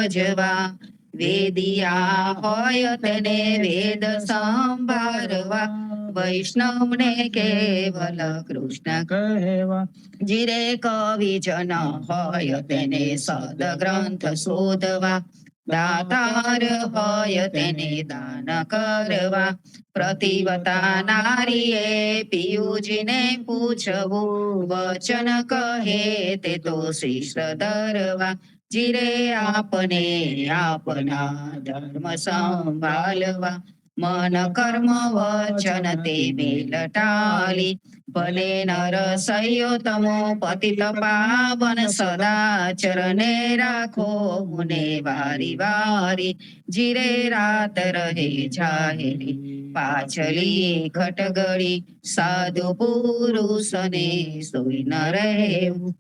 ભજવા, વેદિયા હોય તેને વેદ સંભાળવા, વૈષ્ણવને કેવલ કૃષ્ણ કહેવા. જીરે કવિ જન હોય તેને સદગ્રંથ શોધવા, દાતાર હોય તેને દાન કરવા, પ્રતિવતા નારીએ પિયુજીને પૂછવું, વચન કહે તે તો શિષ્ટ ધરવા, જીરે આપને આપના ધર્મ સંભાળવા, મન કર્મ વચન તે મેલટાલી, ભલે નર સૈયો તમો પતિત પાવન સદાચરને રાખો મુને વારી વારી, જીરે રાત રહે જાહેરી પાછલી ખટગડી, સાધુ પુરુષને સોઈ ન રહેવું,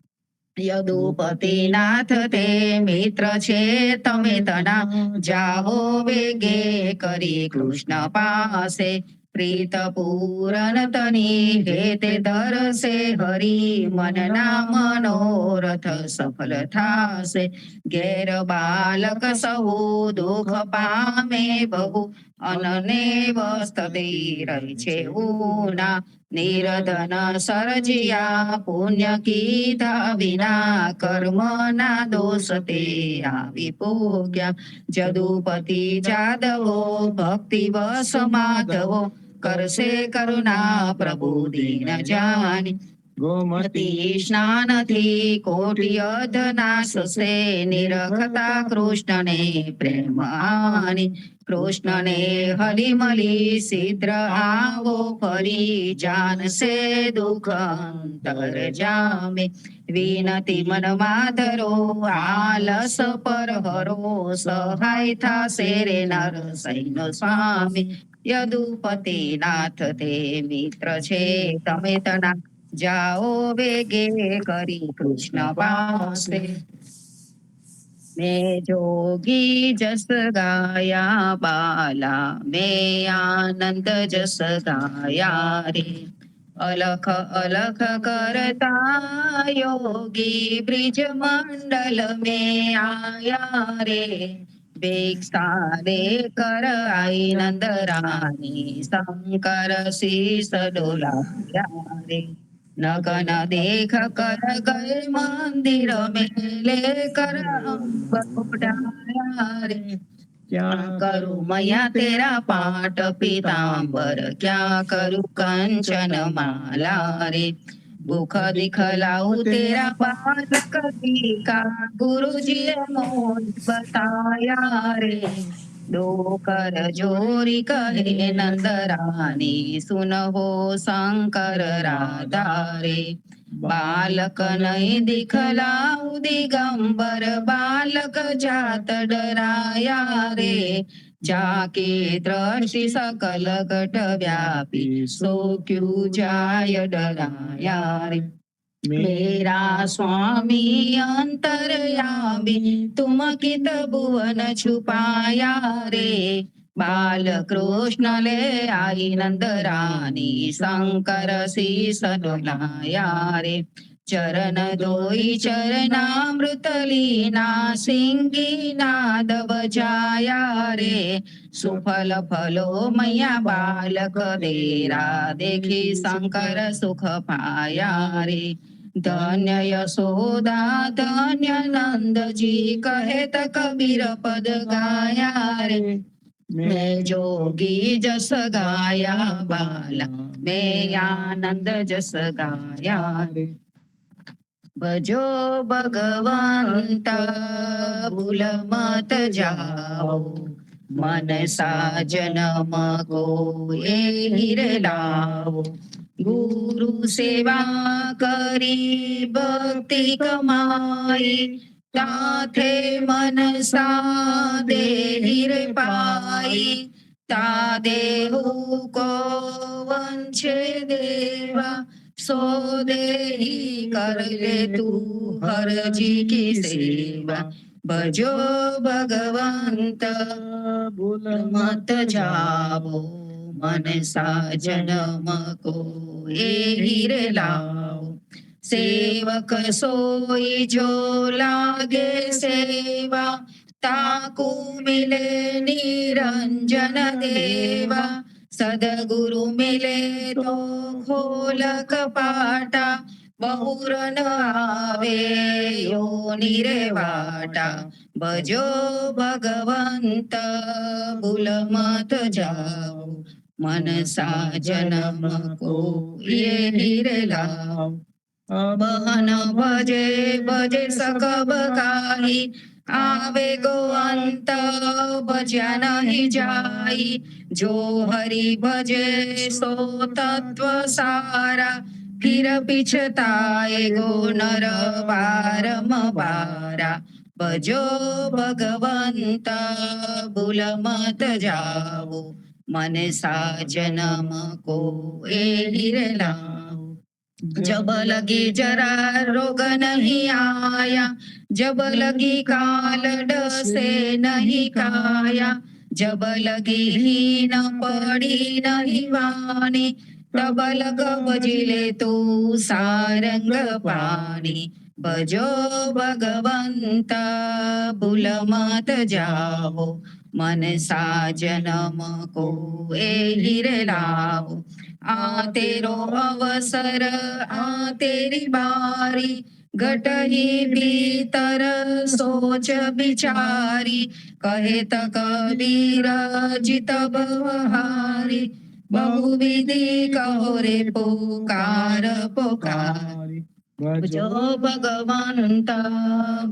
યદુપતિનાથ તે મિત્ર છે તમે તના, જાઓ વેગે કરી કૃષ્ણ પાસે, પ્રીત પૂરન તની હેતે ધરશે હરી, મનના મનોરથ સફળ થાશે, ઘેર બાલક સહુ દુઃખ પામે બહુ, અનને વસ્તતે રહી છે ઉના, નિરધન સરજિયા પુણ્ય કીધા વિના, કર્મના દોષ તે આવી ભોગ્યા, જદુપતિ જાદવો ભક્તિ વસ માધવો, કરશે કરુણા પ્રભુ દીન જાની, ગોમતી સ્નાનથી કોટી અધનાશશે, નિરખતા કૃષ્ણને પ્રેમ આની, કૃષ્ણને હલિમલી શીઘ્ર આવો ફરી, જાનશે દુઃખ અંતર જામે, વિનતી મન માધરો આલસ પર હરો, સહાય થાશે રે નર સૈન સ્વામી, યદુપતિ નાથ તે મિત્ર છે તમે તના, જાઓ વેગે કરી કૃષ્ણ પાસે, મેં જોગી જસ ગાયા બાલા, મેં આનંદ જસ ગાયા રે, અલખ અલખ કરતા યોગી બ્રિજ મંડલ में आया रे, ભિક્ષા દે કર આઈ નંદ રાની, શંકર શીસ ડોલાયા રે, નગન દેખ કર ગયે મંદિર में लेकर अंबर उठाया रे, क्या करूं मैया तेरा पाट पीतांबर, क्या करूं कंचन माला रे, भूख दिखलाऊं तेरा बालक का, गुरुजी मोह बताया रे, दो कर जोरी कहे नंद रानी, सुनहो शंकर राधा रे, बालक नहीं दिखलाऊ दिगंबर, बालक जात डराया रे, जाके दृष्टि सकल घट व्यापी, सो क्यों जाय डराया रे, मेरा स्वामी अंतर्यामी, तुम कित भुवन छुपाया रे, बाल कृष्ण ले आई नंद रानी, शंकर शीस डोलाया रे, चरण दोई चरणामृत लीना, सिंगी नाद बजाया रे, सुफल फलो मैया बालक तेरा, देखी शंकर सुख पाया रे, धन्य यशोदा धन्य नंद जी, कहेत कबीर पद गाया रे, मैं जोगी जस गाया बाला, मैं आनंद जस गाया रे, भजो भगवंत भूल मत जाओ, मन साजन को हिरे लाओ, गुरु सेवा करी भक्ति कमाई, ताथे मन सा देहि रे पाई, ता देहु को वंशे देवा, सो देही कर ले तू हर जी की सेवा, भजो भगवंत भूल मत जाओ, मन साजन को हिरे लाओ, सेवक सोई जो लागे सेवा, ताकू मिले निरंजन देवा, सदगुरु मिले तो खोल कपाटा, बहुर न आवे योनी रे वाटा, भजो भगवंत भूल मत जाओ, मनसा जन्म को ये हीरे लाओ, बहन भजे भजे सकब काही, आवे गो अंत भज्या नहीं जाई, जो हरि भजे सो तत्व सारा, फिर पिछताए गो नर बारम बारा, भजो भगवंत भूल मत जाओ, मन सा जन्म को ए हीरे लाओ, जब लगी जरा रोग नहीं आया, जब लगी काल डसे नहीं काया, जब लगी हीन पड़ी नहीं वाणी, तब लग बजिले तू सारंग पाणी, भजो भगवंत भूल मत जाओ, मन सा जन्म को ए हीरे लाओ, आ तेरो अवसर आ तेरी बारी, घट ही भीतर सोच बिचारी, कहे त कबीर जित बहारी, बहुविधि कहो रे पुकार पुकारी, जो भगवंत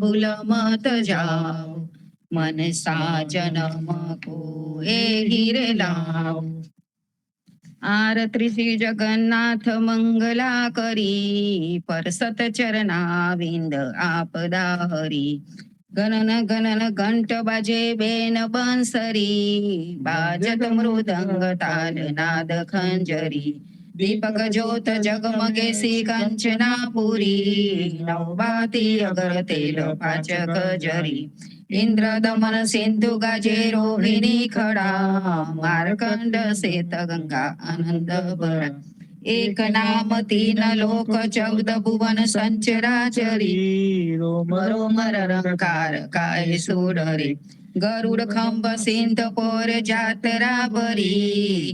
भूल मत जाओ, मन सा जन्म को ए हीरे लाओ, आरती श्री जगन्नाथ मंगला करी, परसत चरणा विंद आपदा हरी, गणन गणन घंट बाजे बेन बंसरी, बाजत मृदंग ताल नाद खंजरी, दीपक ज्योत जगमगे सी कंचनापुरी, नवबाती अगर तेल पाचक जरी, इंद्र दमन सिंधु गाजे रोहिणी खडा, मार्कंड सेत गंगा आनंद बरा, एक नाम तीन लोक चौद भुवन संचराचरी, रोम रोम रंकार काय सोडरे, गरुड खंब सिंध पोर जात्रा भरी,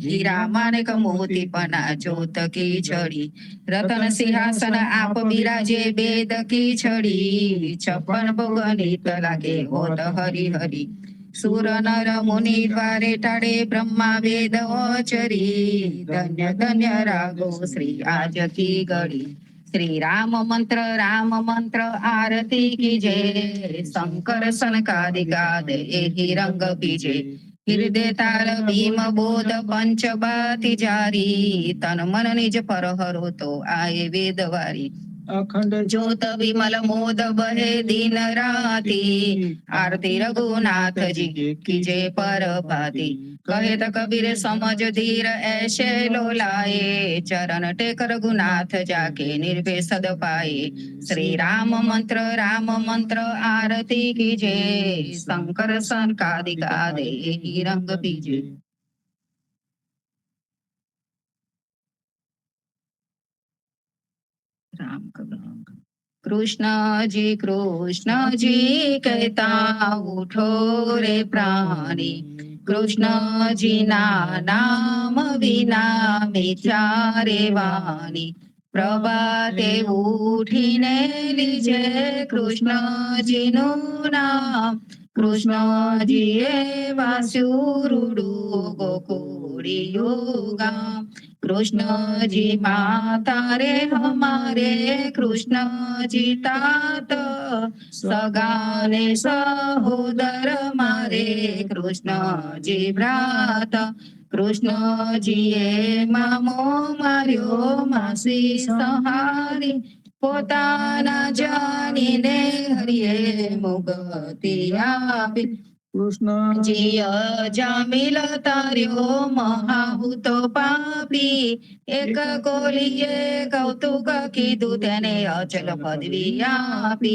हीरा माणिक मोती पना ज्योत की छड़ी, रतन सिंहासन आप बिराजे वेद की छड़ी, छप्पन भोग नित लागे होत हरि हरि, सुर नर मुनि द्वारे टाळे ब्रह्मा वेद अचरी, धन्य धन्य रागो श्री आज की घड़ी, श्री राम मंत्र आरती की जय, शंकर सनकादिक एहि रंग बीजे, हृदय ताल भीम बोध पंचबाती जारी, तन मन निज पर हरो तो आए वेदवारी, अखंड ज्योत विमल मोद बहे दिन राती, आरती रघुनाथ जी की जय पर भाती, कहे त कबीर समझ धीर ऐसे लोलाए, चरण टेक रघुनाथ जाके निर्भय सद पाए, श्री राम मंत्र आरती की जय, शंकर सनकादिक आदि रंग बीजे। राम कबीर कृष्ण जी कहता उठो रे प्राणी, कृष्ण जी ना नाम विना मिथ्या रे वाणी, प्रभाते उठीने लीजे कृष्ण जी नु नाम, कृष्ण जी वासुरुडू गोकुड़ी योगा, कृष्ण जी माता रे हमारे, कृष्ण जी तात सगाने सहोदर मारे, कृष्ण जी भ्रात, कृष्ण जी मामो मार्यो मासी सहारी, પોતાના જાણીને હરિયે મુક્તિ આપી, કૃષ્ણજી અજામિલ તાર્યો મહાભૂતો પાપી, એક કોલીએ કૌતુક કીધું તેને અચલ પદવી આપી,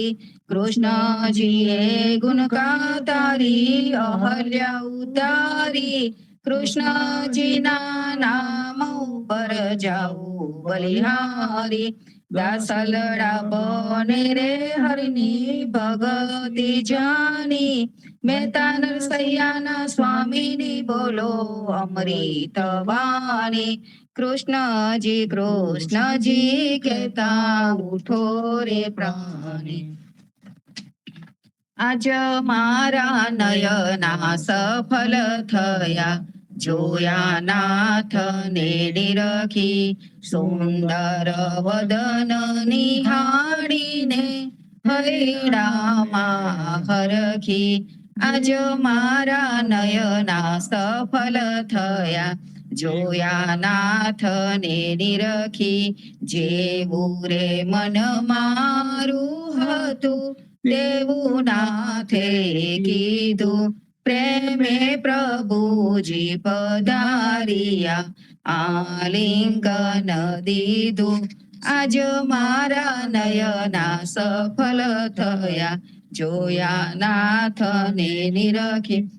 કૃષ્ણજીએ ગુણ ગાતારી અહલ્યા ઉતારી, કૃષ્ણજીના નામ ઉપર જાઉં બલિહારી, દાસલડા બને રે હરિની ભગતિ જાની મહેતા નરસૈયાના સ્વામીની બોલો અમૃત વાણી કૃષ્ણજી કહેતા ઉઠો રે પ્રાણી આજ મારા નયના સફળ થયા જોયા નાથ ને નિરખી સુંદર વદન નિહાળીને હૈડામાં હરખી આજ મારા નયના સફળ થયા જોયા નાથ ને નિરખી જેવું રે મન મારું હતું તેવું નાથે કીધું પ્રેમે પ્રભુજી પધારિયા આલિંગન દીધું આજ મારા નયના સફળ થયા જોયા નાથને નિરખી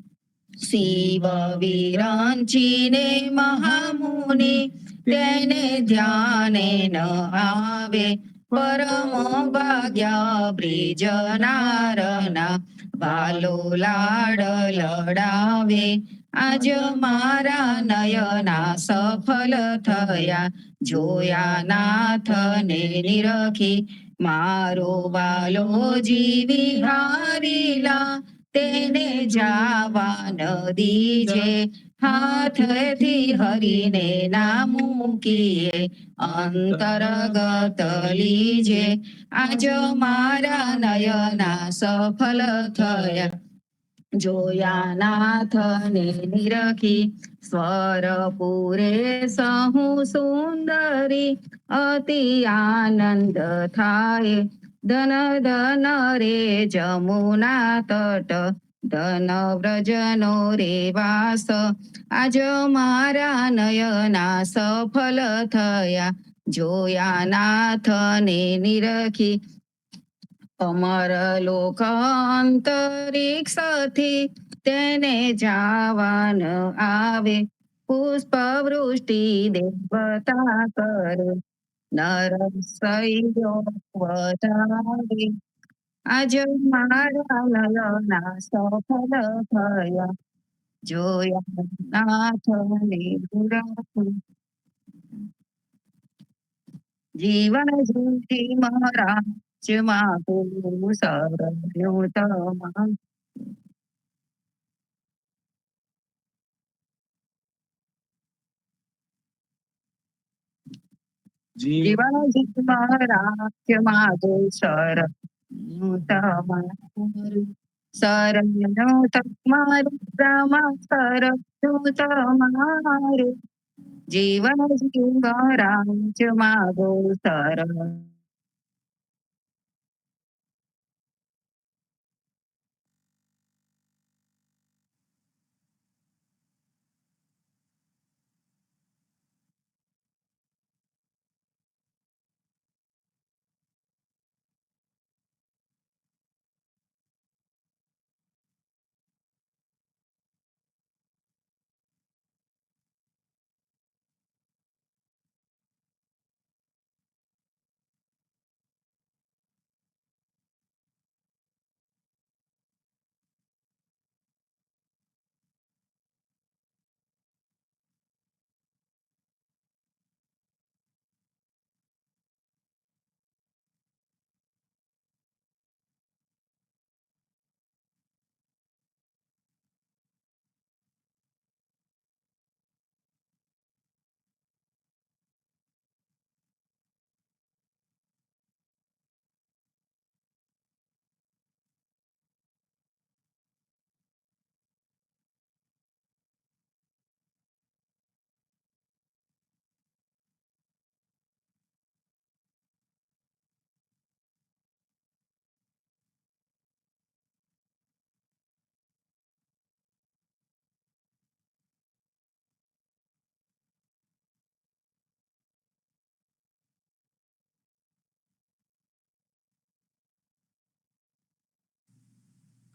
શિવ વિરંચીને મહામુનિ તેને ધ્યાને ન આવે પરમ ભાગ્ય બ્રિજ નારના વાલો લાડ લડાવે આજ મારા નયના સફળ થયા જોયા નાથને નિરખી મારો વાલો જીવી હારીલા તેને જાવા ન દીજે હાથથી હરીને ના મૂકીએ અંતરગત લીજે આજ મારા નયના સફળ થયા જોયા નાથને નિરખી સ્વરપુરે સહુ સુંદરી અતિ આનંદ થાય ધન ધન રે જમુના તટ ધન વ્રજનો રે વાસ આજ મારા નયના સફળ થયા જોયા નાથને નિરખી અમર લોક અંતરિક્ષથી તેને જાવાન આવે પુષ્પ વૃષ્ટિ દેવતા કરે નરસૈયો વધારે આજ મારા નયના સફળ થયા જોયા નાથને નિરખી જીવન જીવી મહારાજમાં સરયુતમા જીવન જીવી મહારાજમાં સરયુતમા સરયુ તમારું રામા સરયુ તમારું જીવન જીવ રાજ માગો સર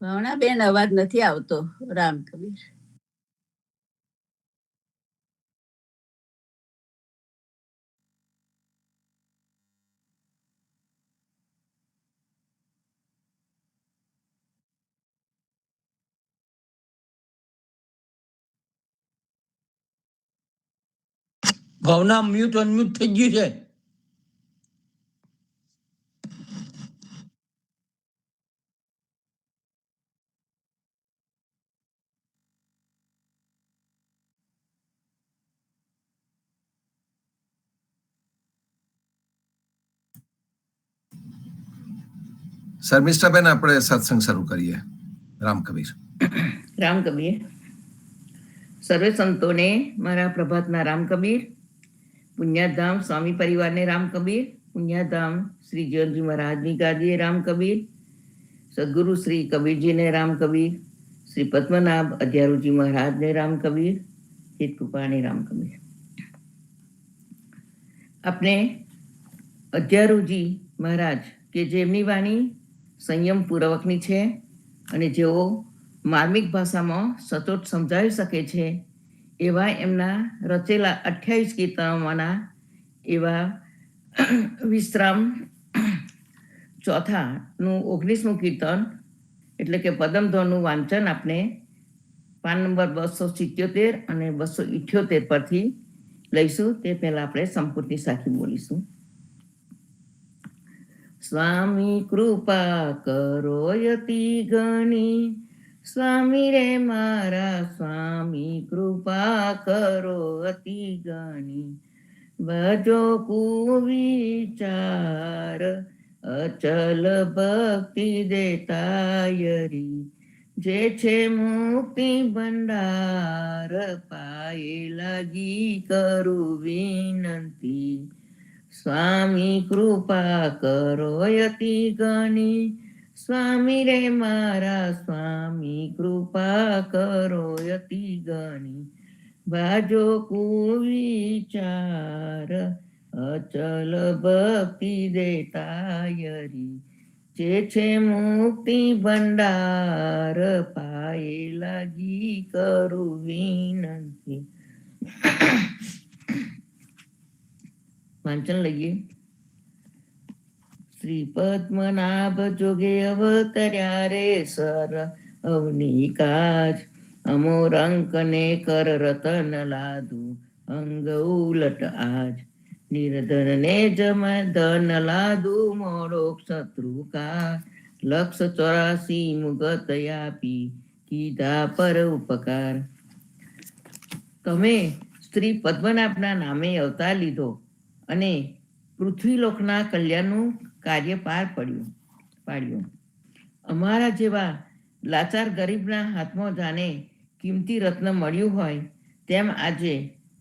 ભાવનાબેન અવાજ નથી આવતો રામ કબીર ભાવના મ્યુટ અનમ્યુટ થઈ ગયું છે. શર્મિષ્ઠાબેન, આપણે સત્સંગ શરૂ કરીએ. રામ કબીર. રામ કબીર. સર્વે સંતોને મારા પ્રભાતના રામ કબીર. પુણ્યાધામ સ્વામી પરિવારને રામ કબીર. પુણ્યાધામ શ્રી જીવનજી મહારાજની ગાદીએ રામ કબીર. સદગુરુ શ્રી કબીરજીને રામ કબીર. શ્રી પદ્મનાભ અધ્યારુજી મહારાજને રામ કબીર. હિત કૃપાને રામ કબીર. આપણે અધ્યારુજી મહારાજ કે જેમની વાણી સંયમ પૂર્વકની છે અને જેઓ માર્મિક ભાષામાં સચોટ સમજાવી શકે છે એવા એમના રચેલા 28 કીર્તનોમાંના એવા વિશ્રામ ચોથાનું 19મું કીર્તન એટલે કે પદમધોનું વાંચન આપણે પાન નંબર 277 અને 278 પરથી લઈશું. તે પહેલા આપણે સંપૂર્તિ સાખી બોલીશું. સ્વામી કૃપા કરો યતિ ગણી, સ્વામી રે મારા સ્વામી કૃપા કરો અતિ ગણી. ભજો કુવિચાર અચલ ભક્તિ દેતાયરી, જે છે મુક્તિ ભંડાર પાએ લાગી કરું વિનંતી. સ્વામી કૃપા કરો યતિ ગણી, સ્વામી રે મારા સ્વામી કૃપા કરો યતિ ગણી. ભાજો કુવિચાર અચલ ભક્તિ દેતાયરી, જે છે મુક્તિ ભંડાર પાએ લાગી કરું વિનંતી. વાંચન લઈએ. શ્રી પદ્મનાભ જોગે અવતર્યા રે સર અવની કાજ, અમોર અંકને કર રતન લાદુ અંગ ઉલટ આજ. નિર્ધન ને જમા ધન લાદુ મોડો શત્રુ કા, લક્ષ 84 મુગત આપી કીધા પર ઉપકાર. તમે શ્રી પદ્મનાભના નામે અવતાર લીધો અને પૃથ્વીલોકના કલ્યાણનું કાર્ય પાર પાડ્યું. અમારા જેવા લાચાર ગરીબના હાથમાં જાણે કિંમતી રત્ન મળ્યું હોય તેમ આજે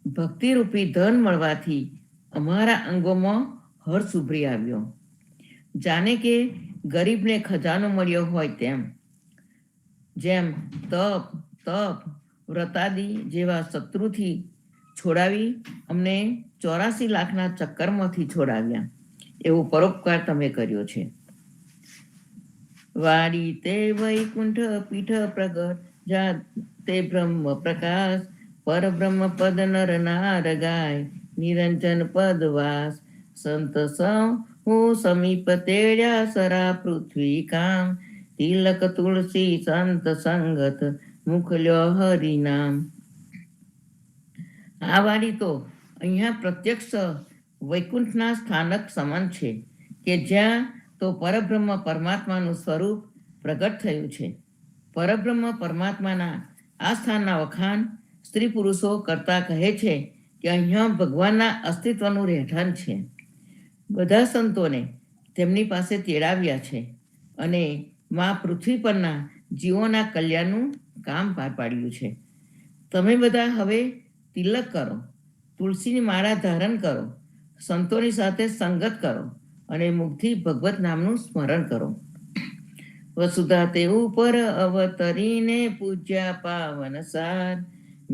ભક્તિરૂપી ધન મળવાથી અમારા અંગોમાં હર્ષ ઉભરી આવ્યો. જાણે કે ગરીબને ખજાનો મળ્યો હોય તેમ. જેમ તપ વ્રતાદી જેવા શત્રુથી છોડાવી અમને 84 લાખના ચક્કરમાંથી છોડાવ્યા, એવો પરોપકાર તમે કર્યો છે. વાડી તે વૈકુંઠ પીઠ પ્રગટ, જાતે બ્રહ્મ પ્રકાશ, પરબ્રહ્મ પદ નર નાર ગાય, નિરંજન પદ વાસ. સંત હું સમીપ તેડ્યા સરા પૃથ્વી કામ, તિલક તુલસી સંત સંગત મુખલ્યો હરિનામ. આ વાડી તો અહીંયા પ્રત્યક્ષ વૈકુંઠના સ્થાનક સમાન છે કે જ્યાં તો પરબ્રહ્મ પરમાત્માનું સ્વરૂપ પ્રગટ થયું છે. પરબ્રહ્મ પરમાત્માના આ સ્થાનના વખાણ સ્ત્રી પુરુષો કરતા કહે છે કે અહીંયા ભગવાનના અસ્તિત્વનું રહેઠાણ છે. બધા સંતોને તેમની પાસે તેડાવ્યા છે અને મા પૃથ્વી પરના જીવોના કલ્યાણનું કામ પાર પાડ્યું છે. તમે બધા હવે તિલક કરો, તુલસીની માળા ધારણ કરો, સંતોની સાથે સંગત કરો અને મુખથી ભગવત નામનું સ્મરણ કરો. વસુધા તે ઉપર અવતરીને પૂજ્યા પાવન સાર,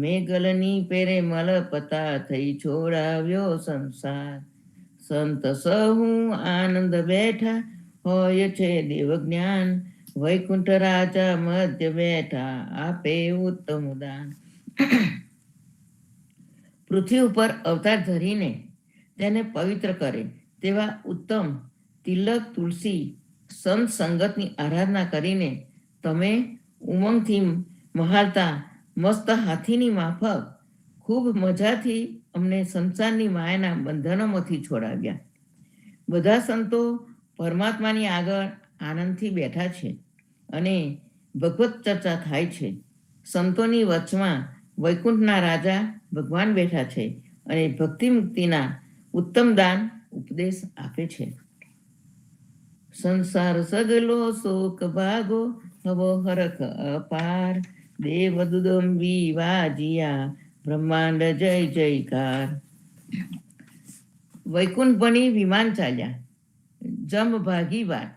મેઘલની પેરે મલપતા થઈ છોડાવ્યો સંસાર. સંત સહુ આનંદ બેઠા હોય છે દેવ જ્ઞાન, વૈકુંઠ રાજા મધ્ય બેઠા આપે ઉત્તમ દાન. પૃથ્વી ઉપર અવતાર ધરીને તેને પવિત્ર કરે તેવા ઉત્તમ તિલક તુલસી સંત સંગતની આરાધના કરીને તમે ઉમંગથી મહાલતા મસ્ત હાથીની માફક ખૂબ મજાથી અમને સંસારની માયાના બંધનોમાંથી છોડાવ્યા. બધા સંતો પરમાત્માની આગળ આનંદથી બેઠા છે અને ભગવત ચર્ચા થાય છે. સંતોની વચમાં વૈકુંઠના રાજા ભગવાન બેઠા છે અને ભક્તિ મુક્તિના ઉત્તમ દાન ઉપદેશ આપે છે. સંસાર સગલો શોક ભાગો હવો હરખ અપાર, દેવ દુદંબી વાજિયા બ્રહ્માંડ જય જયકાર. વૈકુંઠ બની વિમાન ચાલ્યા જમ ભાગી વાટ,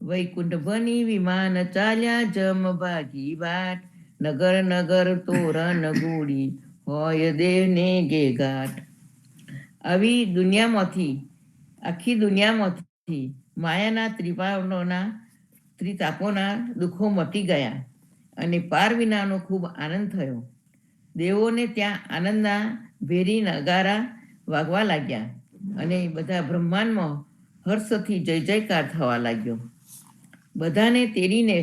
વૈકુંઠ બની વિમાન ચાલ્યા જમ ભાગી વાટ, નગર નગર તોરણ ગોળી હોય દેવને ઘેઘાટ. આવી દુનિયામાંથી, આખી દુનિયામાંથી માયાના ત્રિતાપોના દુઃખો મટી ગયા અને પાર વિનાનો ખૂબ આનંદ થયો. દેવોને ત્યાં આનંદના ભેરી નગારા વાગવા લાગ્યા અને બધા બ્રહ્માંડમાં હર્ષથી જય જયકાર થવા લાગ્યો. બધાને તેડીને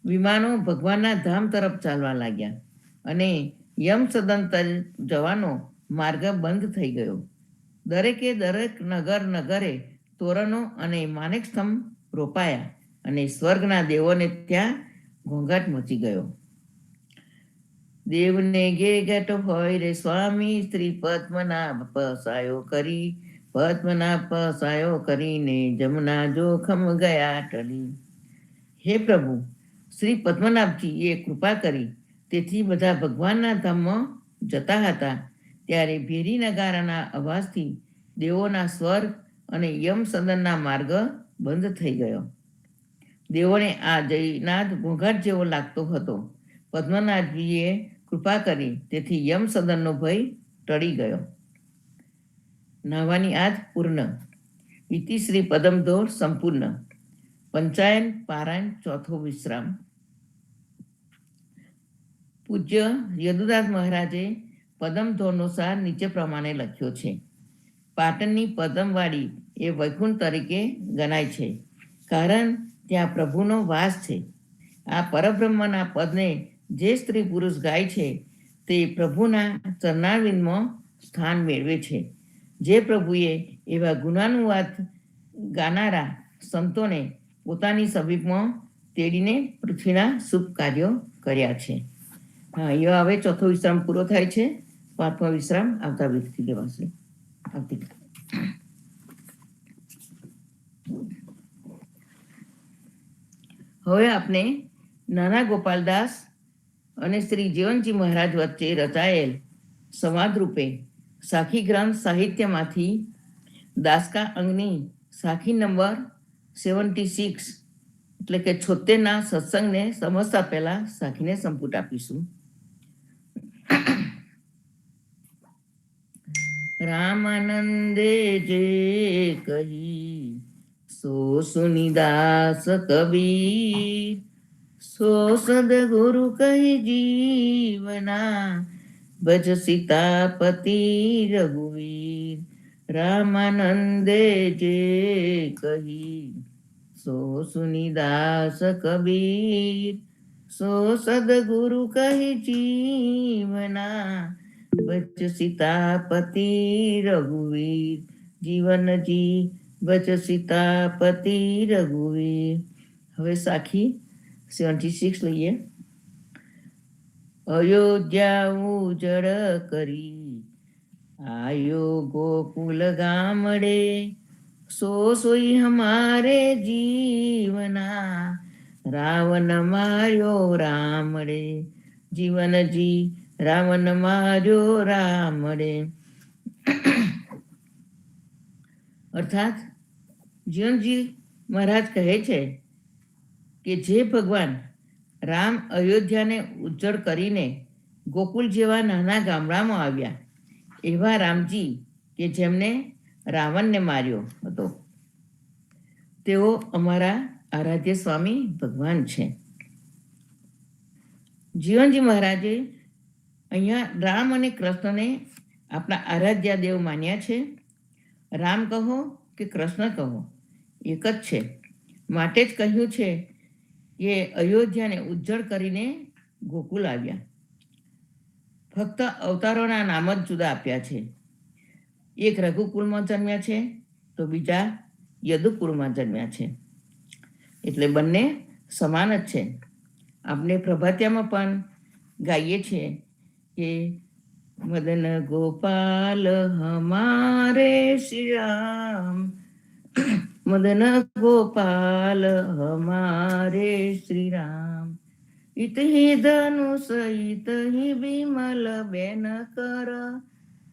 વિમાનો ભગવાનના ધામ તરફ ચાલવા લાગ્યા અને યમ સદન તરફ જવાનો માર્ગ બંધ થઈ ગયો. દરેક નગરે તોરણો અને માણેક સ્તંભ રોપાયા અને સ્વર્ગના દેવોને ત્યાં ઘોંઘાટ મચી ગયો. દેવને ઘેઘાટ હોય રે સ્વામી, શ્રી પદ્મનાભ પસાયો કરી, પદ્મનાભ પસાયો કરીને જમના જોખમ ગયા ટળી. હે પ્રભુ, શ્રી પદ્મનાભજીએ કૃપા કરી તેથી બધા ભગવાનના ધામમાં જતા હતા ત્યારે ભેરી નગારાના અવાજથી દેવોના સ્વર્ગ અને યમ સદનના માર્ગ બંધ થઈ ગયો. દેવોને આ જયનાદ ઘોંઘાટ જેવો લાગતો હતો. પદ્મનાભજીએ કૃપા કરી તેથી યમ સદનનો ભય ટળી ગયો. નાવાની આજ પૂર્ણ. ઇતિ શ્રી પદમધોર સંપૂર્ણ. પંચાયન પારાયણ ચોથો વિશ્રામ. પૂજ્ય યદુદાસ મહારાજે પદમધોરનો સાર નીચે પ્રમાણે લખ્યો છે. પાટણની પદમવાડી એ વૈકુંઠ તરીકે ગણાય છે કારણ ત્યાં પ્રભુનો વાસ છે. આ પરબ્રહ્મના પદને જે સ્ત્રી પુરુષ ગાય છે તે પ્રભુના ચરણારવિંદમાં સ્થાન મેળવે છે. જે પ્રભુએ એવા ગુણાનુવાદ ગાનારા સંતોને પોતાની સમીપમાં તેડીને પૃથ્વીના શુભ કાર્યો કર્યા છે. અહીંયા હવે ચોથો વિશ્રામ પૂરો થાય છે. પાંચમો વિશ્રામ આવતા વીકથી લેવાશે. હવે આપણે નાના ગોપાલદાસ અને શ્રી જીવનજી મહારાજ વચ્ચે રચાયેલ સંવાદ રૂપે સાખી ગ્રંથ સાહિત્યમાંથી દાસકા અંગની સાખી નંબર 76 એટલે કે 76ના સત્સંગને સમજતા પહેલા સાખીને સંપુટ આપીશું. રામાનંદે જે કહી સો સુનિદાસ કબીર, સો સદગુરુ કહી જીવના ભજ સીતાપતિ રઘુવીર. રામાનંદે જે કહી સો સુનિદાસ કબીર, સો સદગુરુ કહી જીવના ભજ સીતાપતિ રઘુવીર. જીવનજી ભજ સીતાપતિ રઘુવીર. હવે સાખી 76 લઈએ. અયોધ્યા ઉજળ કરી આયો ગોકુલ ગામડે, સો સોઈ હમારે જીવના રાવણ માર્યો રામડે. જીવનજી રાવણ માર્યો રામડે. અર્થાત જીવનજી મહારાજ કહે છે કે જે ભગવાન રામ અયોધ્યાને ઉજ્જળ કરીને ગોકુલ જેવા નાના ગામડામાં આવ્યા એવા રામજી કે જેમને રાવણને માર્યો હતો તેઓ અમારા આરાધ્ય સ્વામી ભગવાન છે. જીવનજી મહારાજે અહીંયા રામ અને કૃષ્ણને આપણા આરાધ્ય દેવ માન્યા છે. રામ કહો કે કૃષ્ણ કહો એક જ છે. માટે જ કહ્યું છે કે અયોધ્યાને ઉજ્જળ કરીને ગોકુલ આવ્યા. ફક્ત અવતારોના નામ જ જુદા આપ્યા છે. એક રઘુકુળમાં જન્મ્યા છે તો બીજા યદુકુળમાં જન્મ્યા છે. એટલે બંને સમાન જ છે. આપણે પ્રભાતિયામાં પણ ગાઈએ છીએ કે મદન ગોપાલ હમારે શ્રી રામ, મદન ગોપાલ હમારે શ્રી રામ, ઇતહી ધનુષ ઇતહી વિમલ બેન કર,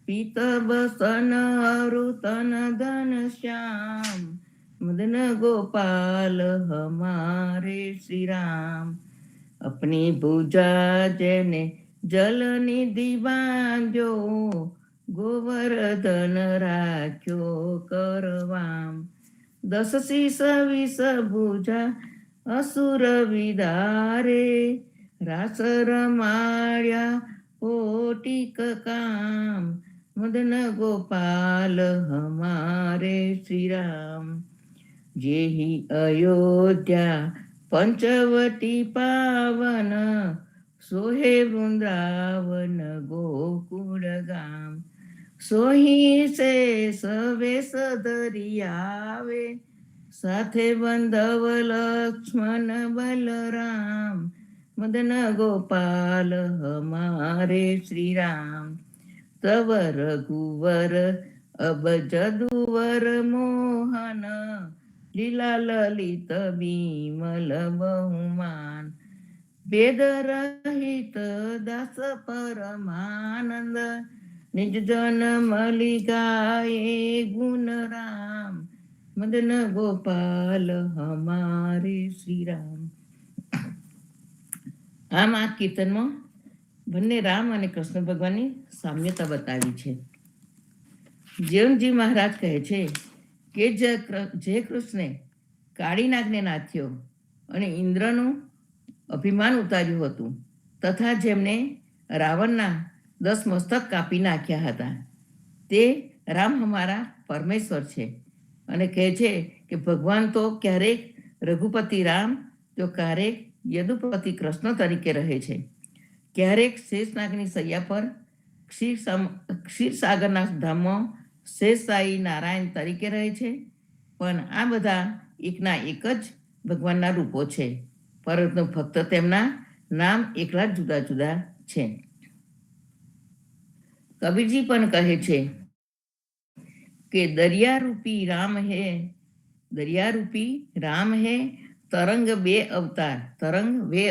પીત બસન અરુતન ધન શ્યામ, મદન ગોપાલ હમારે શ્રી રામ, अपनी भुजा जने जल निधि बांध्यो, गोवर्धन राख्यो करवाम, दस शीस विष भुजा असुर विदारे, रास रमाड्या कोटिक काम, मदन गोपाल हमारे श्री राम, जेहि अयोध्या पंचवटी पावन, सोहे वृंदावन गोकुल गाम, सोही से सवेश धरी आवे, साथे बंधव लक्ष्मण बलराम, मदन गोपाल हमारे श्री राम, तव रघुवर अब जदुवर मोहन, लीला ललित बीमल बहुमान, वेद रहित दास परमानंद, निज जन मलिकाए गुण राम, मदन गोपाल हमारे श्री राम. આમ આ કીર્તનમાં બંને રામ અને કૃષ્ણ ભગવાનની સામ્યતા બતાવી છે. જીવનજી મહારાજ કહે છે કે જે કૃષ્ણે કાળી નાગને નાથ્યો અને ઇન્દ્રનું અભિમાન ઉતાર્યું હતું, તથા જેમને રાવણના 10 મસ્તક કાપી નાખ્યા હતા, તે રામ હમારા પરમેશ્વર છે. અને કહે છે કે ભગવાન તો ક્યારેક રઘુપતિ રામ તો ક્યારેક યદુપતિ કૃષ્ણ તરીકે રહે છે, ક્યારેક શેષનાગની સૈયા પર ક્ષીરસાગરના ધામમાં શેષશાહી નારાયણ તરીકે રહે છે. પણ આ બધા એકના એક જ ભગવાનના રૂપો છે, પરંતુ ફક્ત તેમના નામ એકલા જ જુદા જુદા છે. કબીરજી પણ કહે છે કે દરિયા રૂપી રામ હે, तरंग वे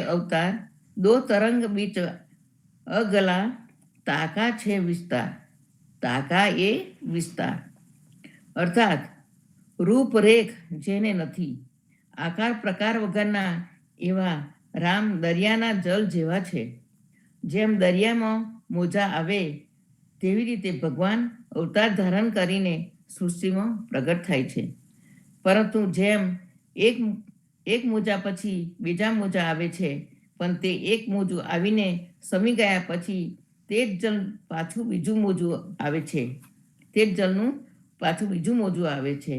अवतार, दो तरंग बीच अगला, ताका छे विस्तार, ताका ए विस्तार. अर्थात रूपरेख जेने नथी, आकार प्रकार वगરના એવા રામ દરિયાના જલ જેવા છે. જેમ દરિયામાં મોજા આવે તેવી રીતે ભગવાન અવતાર ધારણ કરીને સૃષ્ટિમાં પ્રગટ થાય છે. પરંતુ જેમ એક મોજા પછી બીજા મોજા આવે છે, પણ તે એક મોજું આવીને સમી ગયા પછી તે જ જલ પાછું બીજું મોજું આવે છે, તે જ જલનું પાછું બીજું મોજું આવે છે.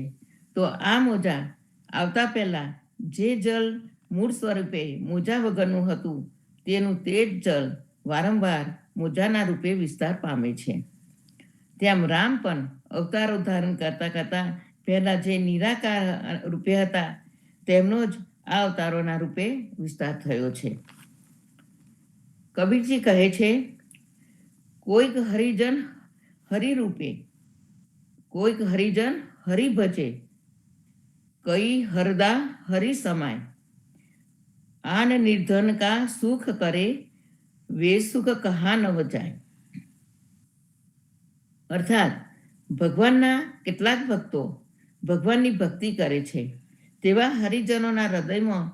તો આ મોજા આવતા પહેલા જે જલ મૂળ સ્વરૂપે મોજા વગરનું હતું, તેનું તે જ જલ વારંવાર મોજાના રૂપે વિસ્તાર પામે છે. તેમ રામ પણ અવતારો ધારણ કરતા કરતા પહેલા જે નિરાકાર રૂપે હતા, તેમનો જ આ અવતારોના રૂપે વિસ્તાર થયો છે. કબીરજી કહે છે, કોઈક હરિજન હરિરૂપે, કોઈક હરિજન હરિ ભજે, કઈ હરદા હરિ સમાય, આન નિર્ધન કા સુખ કરે, વે સુખ કહા ન વજાય. અર્થાત ભગવાનના કેટલાક ભક્તો ભગવાનની ભક્તિ કરે છે, તેવા હરિજનોના હૃદયમાં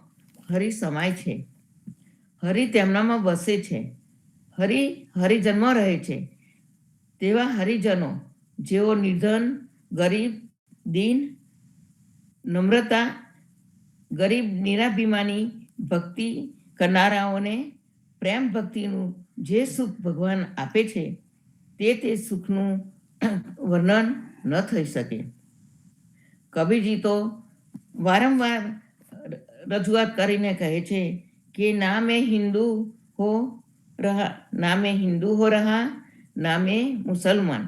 હરિ સમાય છે, હરિ તેમનામાં વસે છે, હરિજનમાં રહે છે. તેવા હરિજનો જેઓ નિર્ધન, ગરીબ, દીન, નમ્રતા, ગરીબ નિરાભિમાની ભક્તિ કરનારાઓને પ્રેમ ભક્તિનું જે સુખ ભગવાન આપે છે, તે સુખનું વર્ણન ન થઈ શકે. કબીરજી તો વારંવાર રજૂઆત કરીને કહે છે કે ના મેં હિન્દુ હો, नामे हिंदू हो रहा, नामे मुसलमान।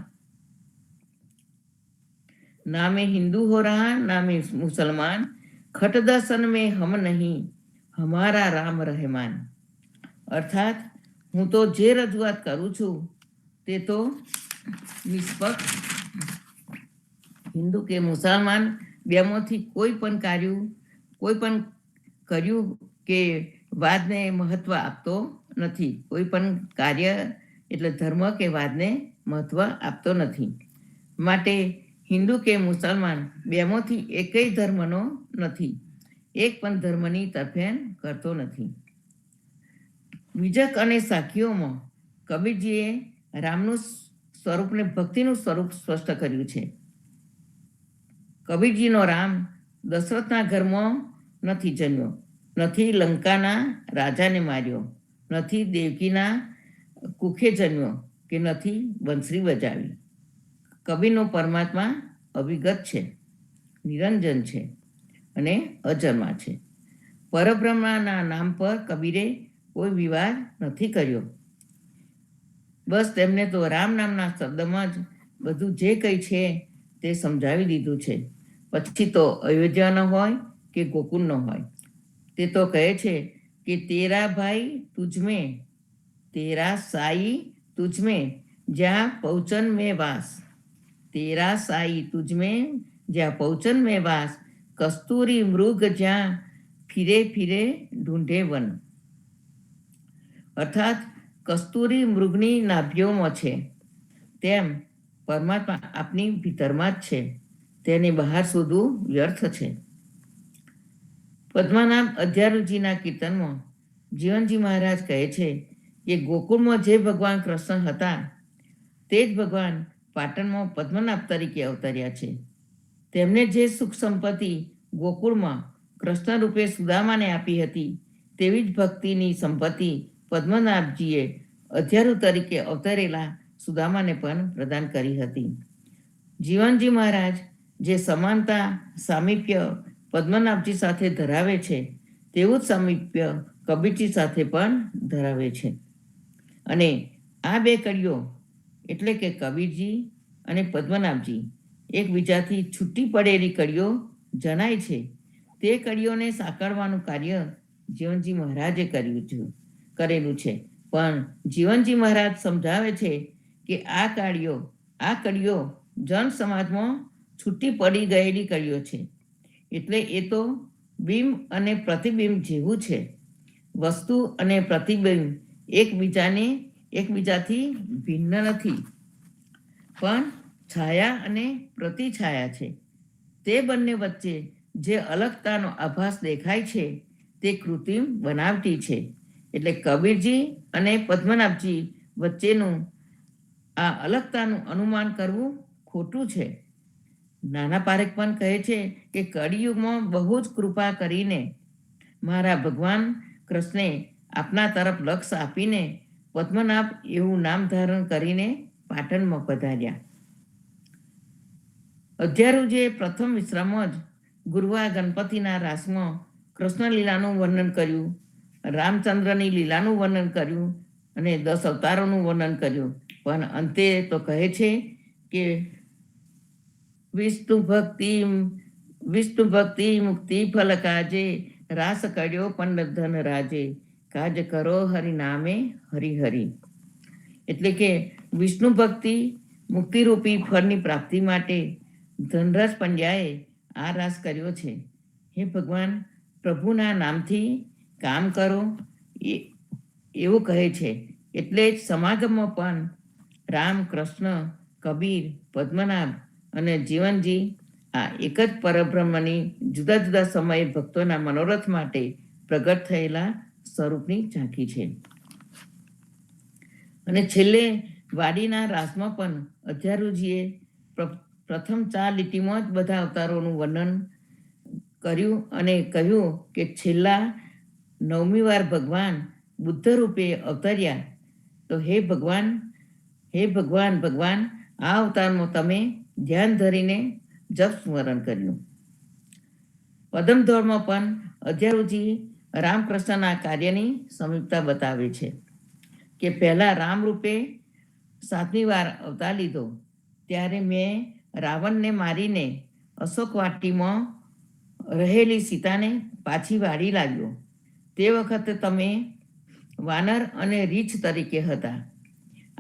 नामे हिंदू हो रहा, नामे मुसलमान, खट दर्शन में हम नहीं, हमारा राम रहमान। अर्थात હું તો જે રજૂઆત કરું છું તે તો નિષ્પક્ષ હિન્દુ કે મુસલમાન બેમાંથી કોઈ પણ કર્યું કે વાદને મહત્વ આપતો નથી. કોઈ પણ કાર્ય એટલે ધર્મ કે વાદને મહત્વ આપતો નથી. માટે હિન્દુ કે મુસલમાન બેમાંથી એકેય ધર્મનો નથી, એક પણ ધર્મની તરફેણ કરતો નથી. બીજક અને સાખીઓમાં કબીરજીએ રામનું સ્વરૂપને ભક્તિનું સ્વરૂપ સ્પષ્ટ કર્યું છે. કબીરજીનો રામ દશરથના ઘરમાં નથી જન્મ્યો, નથી લંકાના રાજાને માર્યો, નથી દેવકીના કુખે જન્મ્યો કે નથી બંસરી બજાવી. કબીરનો પરમાત્મા અવિગત છે, નિરંજન છે અને અજન્મા છે. પરબ્રહ્મના નામ પર કબીરે કોઈ વિવાદ નથી કર્યો. બસ તેમને તો રામ નામના શબ્દમાં જ બધું જે કંઈ છે તે સમજાવી દીધું છે. પછી તો અયોધ્યા ન હોય કે ગોકુળ ન હોય, તે તો કહે છે કે તેરા ભાઈ તુજમે, તેરા સાઈ તુજમે, જ્યાં પૌચન મેં વાસ. તેરા સાઈ તુજમે, જ્યાં પૌચન મેં વાસ, કસ્તુરી મૃગ જ્યાં ફિરે ફિરે ઢૂંઢે વન. અર્થાત કસ્તુરી મૃગની નાભીઓમાં છે, તેમ પરમાત્મા આપની ભીતરમાં જ છે, તેની બહાર શોધવું વ્યર્થ છે. પદ્મનાભ અધ્યારુજીના કીર્તનમાં જીવનજી મહારાજ કહે છે કે ગોકુળમાં જે ભગવાન કૃષ્ણ હતા તે જ ભગવાન પાટણમાં પદ્મનાભ તરીકે અવતર્યા છે. તેમને જે સુખ સંપત્તિ ગોકુળમાં કૃષ્ણ રૂપે સુદામાને આપી હતી તેવી જ ભક્તિની સંપત્તિ પદ્મનાભજીએ અધ્યારુ તરીકે અવતરેલા સુદામાને પણ પ્રદાન કરી હતી. જીવનજી મહારાજ જે સમાનતા સામીપ્ય પદ્મનાભજી સાથે ધરાવે છે તેવું જ સામીપ્ય કબીરજી સાથે પણ ધરાવે છે. અને આ બે કડીઓ એટલે કે કબીરજી અને પદ્મનાભજી એકબીજાથી છૂટી પડેલી કડીઓ જણાય છે. તે કડીઓને સાંકળવાનું કાર્ય જીવનજી મહારાજે કરેલું છે. પણ જીવનજી મહારાજ સમજાવે છે કે આ કડીઓ જન સમાજમાં છૂટી પડી ગયેલી કડીઓ છે. એટલે એ તો બિંબ અને પ્રતિબિંબ જેવું છે. વસ્તુ અને પ્રતિબિંબ એકબીજાથી ભિન્ન નથી, પણ છાયા અને પ્રતિછાયા છે. તે બંને વચ્ચે જે અલગતાનો આભાસ દેખાય છે તે કૃત્રિમ બનાવટી છે. એટલે કબીરજી અને પદ્મનાભજી વચ્ચેનું આ અલગતાનું અનુમાન કરવું ખોટું છે. નાના પારેખ પણ કહે છે કે કળિયુગમાં બહુ જ કૃપા કરીને મારા ભગવાન કૃષ્ણે આપના તરફ લક્ષ્ય આપીને પદ્મનાભ એવું નામ ધારણ કરીને પાટણમાં પધાર્યા. અધ્યારુજીએ પ્રથમ વિશ્રામમાં જ ગુરુવાર ગણપતિના રાસમાં કૃષ્ણ લીલાનું વર્ણન કર્યું, રામચંદ્રની લીલાનું વર્ણન કર્યું અને 10 અવતારોનું વર્ણન કર્યું. પણ અંતે તો કહે છે કે વિષ્ણુ ભક્તિ મુક્તિ ફલ કાજે, રાસ કર્યો પંડિત ધન રાજે, કાજ કરો હરિ નામે હરિહરિ. એટલે કે વિષ્ણુ ભક્તિ મુક્તિરૂપી ફળની પ્રાપ્તિ માટે ધનરાજ પંડ્યાએ આ રાસ કર્યો છે. હે ભગવાન, પ્રભુના નામથી કામ કરો એવું કહે છે. એટલે જ સમાગમમાં પણ રામ, કૃષ્ણ, કબીર, પદ્મનાભ અને જીવનજી આ એક જ પરબ્રહ્મની જુદા જુદા સમયે ભક્તોના મનોરથ માટે પ્રગટ થયેલા સ્વરૂપની ઝાંખી છે. અને છેલ્લે વાડીના રાસમાં પણ અધ્યારુજીએ પ્રથમ 4 લીટીમાં જ બધા અવતારોનું વર્ણન કર્યું અને કહ્યું કે છેલ્લા 9મી વાર ભગવાન બુદ્ધ રૂપે અવતર્યા. તો હે ભગવાન આ અવતારમાં તમે ધ્યાન ધરીને જપ સ્મરણ કર્યું. પદમધોળમાં પણ અધ્યારુજી રામકૃષ્ણના કાર્યની સમીપતા બતાવે છે કે પહેલા રામ રૂપે 7મી વાર અવતાર લીધો ત્યારે મેં રાવણને મારીને અશોક વાટીમાં રહેલી સીતાને પાછી વાળી લાવ્યો. તે વખતે તમે વાનર અને રીછ તરીકે હતા.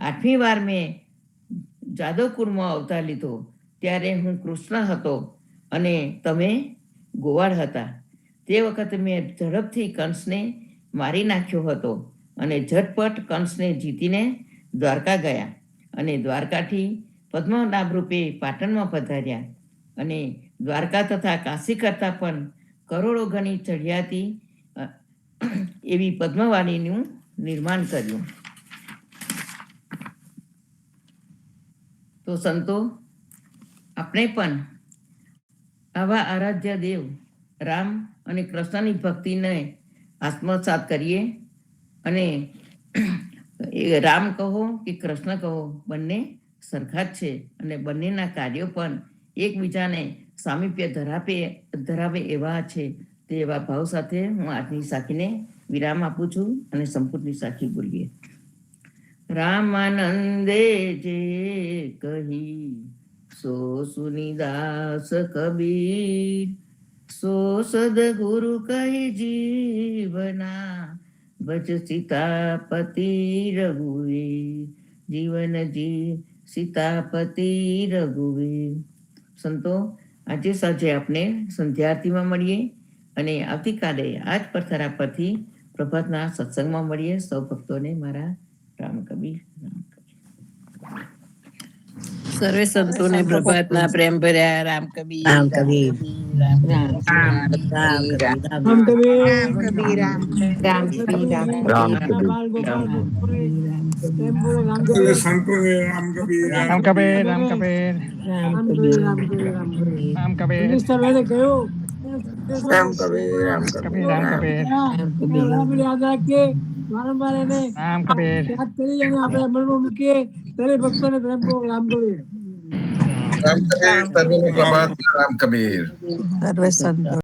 8મી વાર મેં જાદવપુરમાં અવતાર લીધો ત્યારે હું કૃષ્ણ હતો અને તમે ગોવાળ હતા. તે વખતે મેં ઝડપથી કંસને મારી નાખ્યો હતો અને ઝટપટ કંસને જીતીને દ્વારકા ગયા અને દ્વારકાથી પદ્મનાભ રૂપે પાટણમાં પધાર્યા અને દ્વારકા તથા કાશી કરતાં પણ કરોડો ગણી ચઢિયાતી એવી પદ્મવાણીનું નિર્માણ કર્યું. તો સંતો, આપણે પણ આવા આરાધ્ય દેવ રામ અને કૃષ્ણની ભક્તિને આત્મસાત કરીએ અને એ રામ કહો કે કૃષ્ણ કહો બંને સરખા જ છે અને બંનેના કાર્યો પણ એકબીજાને સામીપ્ય ધરાવે એવા છે. તે એવા ભાવ સાથે હું આજની સાખીને વિરામ આપું છું અને સંપૂર્ણની સાખી બોલીએ. રામાનંદે જે કહી સો સુનિદાસ કબીર, સો સદગુરુ કહી જીવના ભજ સીતાપતિ રઘુવીર, જીવન જી સીતાપતિ રઘુવીર. સંતો, આજે સાંજે આપણે સંધ્યા મળીએ અને આવતીકાલે આજ પથરા પરથી પ્રભાતના સત્સંગમાં મળીએ. સૌ ભક્તોને મારા રામ કબીર. સર્વે સંતોને પ્રભાતના પ્રેમ ભર્યા રામ કબીર. રામ કબીર. રામ રામ કબીર. રામ કબીર. રામ કબીર. રામ કબીર. રામ રામ કબીર. રામ રામ કબીર. કબીર. રામ પ્રેમ બોલો રામ કબીર. રામ કબીર. રામ કબીર. રામ કબીર. રામ કબીર. રામ કબીર. રામ કબીર. મિનિસ્ટર ભાઈને કહ્યું. રામ કબીર. રામ કબીર. રામ કબીર. રામ કબીર. યાદ રાખીએ, વારંવાર એને રામ કબીર યાદ કરી અને આપણે અમલમાં મૂકીએ. દરેક ભક્તોને પ્રેમ બોલો રામ કબીર. રામ કબીર, સર્વેને પ્રભાત, રામ કબીર. સર્વે સંતો